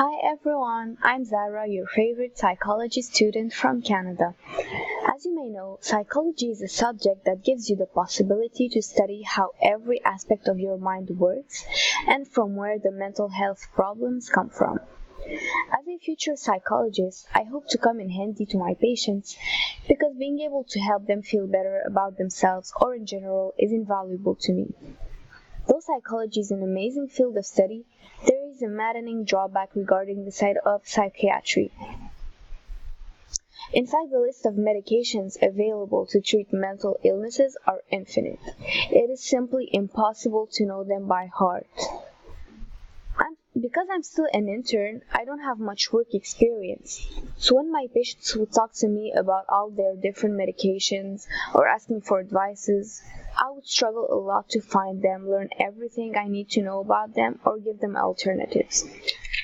Hi everyone, I'm Zara, your favorite psychology student from Canada. As you may know, psychology is a subject that gives you the possibility to study how every aspect of your mind works and from where the mental health problems come from. As a future psychologist, I hope to come in handy to my patients because being able to help them feel better about themselves or in general is invaluable to me. Though psychology is an amazing field of study, there is a maddening drawback regarding the side of psychiatry. In fact, the list of medications available to treat mental illnesses are infinite. It is simply impossible to know them by heart. Because I'm still an intern, I don't have much work experience. So when my patients would talk to me about all their different medications or ask me for advices, I would struggle a lot to find them, learn everything I need to know about them, or give them alternatives.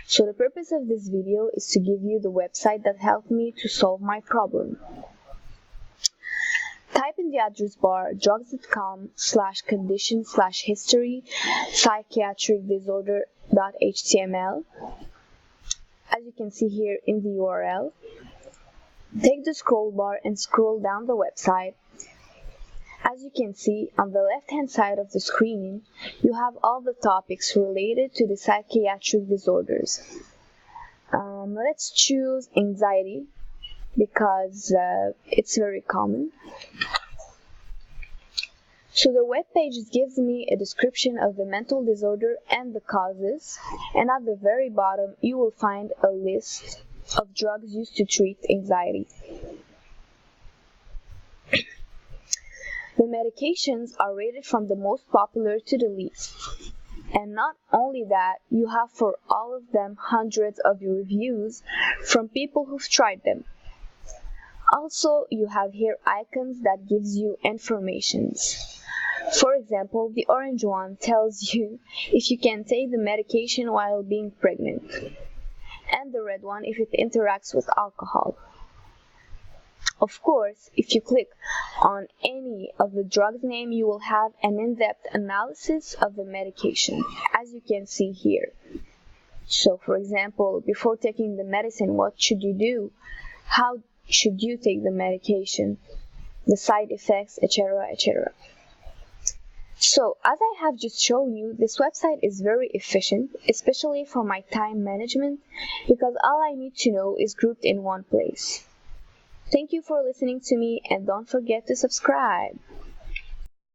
So the purpose of this video is to give you the website that helped me to solve my problem. Type in the address bar drugs.com/condition/history psychiatric disorder.html. As you can see here in the URL, take the scroll bar and scroll down the website. As you can see on the left hand side of the screen, you have all the topics related to the psychiatric disorders. Let's choose anxiety because it's very common. So the web page gives me a description of the mental disorder and the causes, and at the very bottom you will find a list of drugs used to treat anxiety. The medications are rated from the most popular to the least. And not only that, you have for all of them hundreds of reviews from people who've tried them. Also, you have here icons that gives you informations. For example, the orange one tells you if you can take the medication while being pregnant, and the red one if it interacts with alcohol. Of course, if you click on any of the drug's name, you will have an in-depth analysis of the medication, as you can see here. So, for example, before taking the medicine, what should you do? How should you take the medication? The side effects, etc., etc. So, as I have just shown you, this website is very efficient, especially for my time management, because all I need to know is grouped in one place. Thank you for listening to me, and don't forget to subscribe.